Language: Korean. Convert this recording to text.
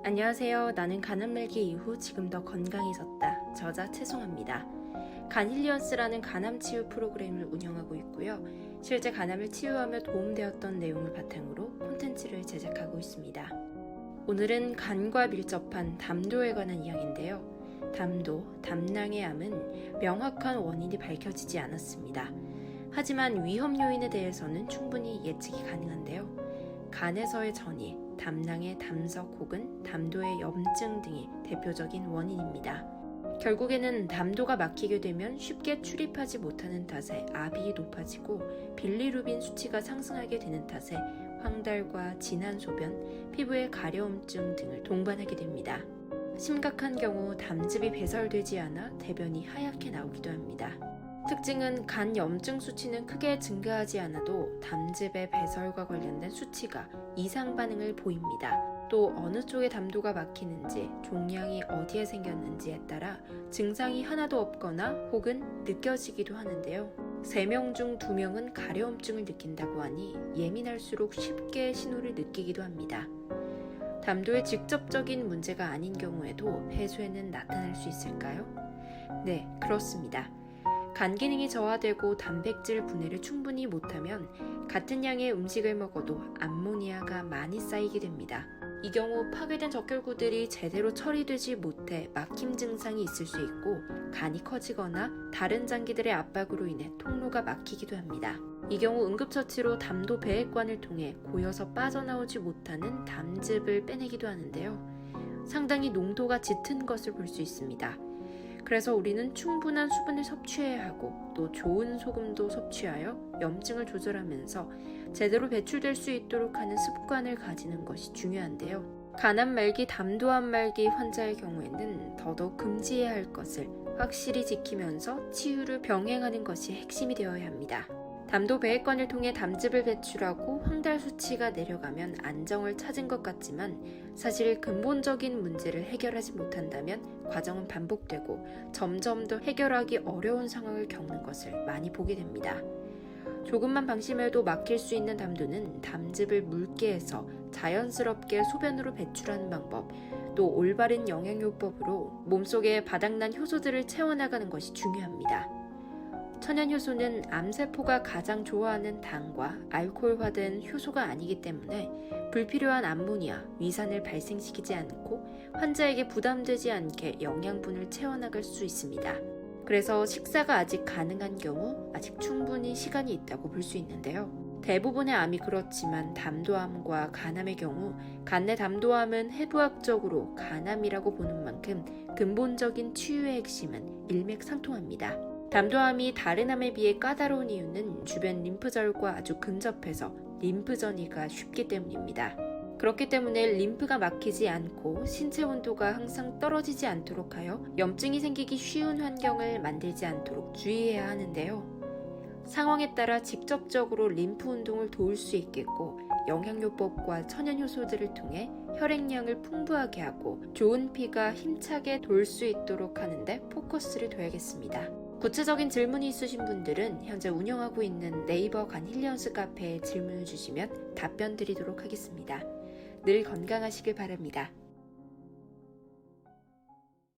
안녕하세요. 나는 간암 말기 이후 지금 더 건강해졌다. 저자 최송아입니다. 간힐리언스라는 간암 치유 프로그램을 운영하고 있고요. 실제 간암을 치유하며 도움되었던 내용을 바탕으로 콘텐츠를 제작하고 있습니다. 오늘은 간과 밀접한 담도에 관한 이야기인데요. 담도, 담낭의 암은 명확한 원인이 밝혀지지 않았습니다. 하지만 위험 요인에 대해서는 충분히 예측이 가능한데요. 간에서의 전이, 담낭의 담석 혹은 담도의 염증 등이 대표적인 원인입니다. 결국에는 담도가 막히게 되면 쉽게 출입하지 못하는 탓에 압이 높아지고 빌리루빈 수치가 상승하게 되는 탓에 황달과 진한 소변, 피부의 가려움증 등을 동반하게 됩니다. 심각한 경우 담즙이 배설되지 않아 대변이 하얗게 나오기도 합니다. 특징은 간 염증 수치는 크게 증가하지 않아도 담즙의 배설과 관련된 수치가 이상 반응을 보입니다. 또 어느 쪽에 담도가 막히는지, 종양이 어디에 생겼는지에 따라 증상이 하나도 없거나 혹은 느껴지기도 하는데요. 3명 중 2명은 가려움증을 느낀다고 하니 예민할수록 쉽게 신호를 느끼기도 합니다. 담도에 직접적인 문제가 아닌 경우에도 폐소에는 나타날 수 있을까요? 네, 그렇습니다. 간 기능이 저하되고 단백질 분해를 충분히 못하면 같은 양의 음식을 먹어도 암모니아가 많이 쌓이게 됩니다. 이 경우 파괴된 적혈구들이 제대로 처리되지 못해 막힘 증상이 있을 수 있고 간이 커지거나 다른 장기들의 압박으로 인해 통로가 막히기도 합니다. 이 경우 응급처치로 담도 배액관을 통해 고여서 빠져나오지 못하는 담즙을 빼내기도 하는데요. 상당히 농도가 짙은 것을 볼 수 있습니다. 그래서 우리는 충분한 수분을 섭취해야 하고 또 좋은 소금도 섭취하여 염증을 조절하면서 제대로 배출될 수 있도록 하는 습관을 가지는 것이 중요한데요. 간암 말기, 담도암 말기 환자의 경우에는 더더욱 금지해야 할 것을 확실히 지키면서 치유를 병행하는 것이 핵심이 되어야 합니다. 담도 배액관을 통해 담즙을 배출하고 황달 수치가 내려가면 안정을 찾은 것 같지만 사실 근본적인 문제를 해결하지 못한다면 과정은 반복되고 점점 더 해결하기 어려운 상황을 겪는 것을 많이 보게 됩니다. 조금만 방심해도 막힐 수 있는 담도는 담즙을 묽게 해서 자연스럽게 소변으로 배출하는 방법, 또 올바른 영양요법으로 몸속에 바닥난 효소들을 채워나가는 것이 중요합니다. 천연효소는 암세포가 가장 좋아하는 당과 알코올화된 효소가 아니기 때문에 불필요한 암모니아, 위산을 발생시키지 않고 환자에게 부담되지 않게 영양분을 채워나갈 수 있습니다. 그래서 식사가 아직 가능한 경우 아직 충분히 시간이 있다고 볼 수 있는데요. 대부분의 암이 그렇지만 담도암과 간암의 경우 간내 담도암은 해부학적으로 간암이라고 보는 만큼 근본적인 치유의 핵심은 일맥상통합니다. 담도암이 다른 암에 비해 까다로운 이유는 주변 림프절과 아주 근접해서 림프 전이가 쉽기 때문입니다. 그렇기 때문에 림프가 막히지 않고 신체 온도가 항상 떨어지지 않도록 하여 염증이 생기기 쉬운 환경을 만들지 않도록 주의해야 하는데요. 상황에 따라 직접적으로 림프 운동을 도울 수 있겠고 영양요법과 천연효소들을 통해 혈액량을 풍부하게 하고 좋은 피가 힘차게 돌 수 있도록 하는데 포커스를 둬야겠습니다. 구체적인 질문이 있으신 분들은 현재 운영하고 있는 네이버 간힐리언스 카페에 질문을 주시면 답변 드리도록 하겠습니다. 늘 건강하시길 바랍니다.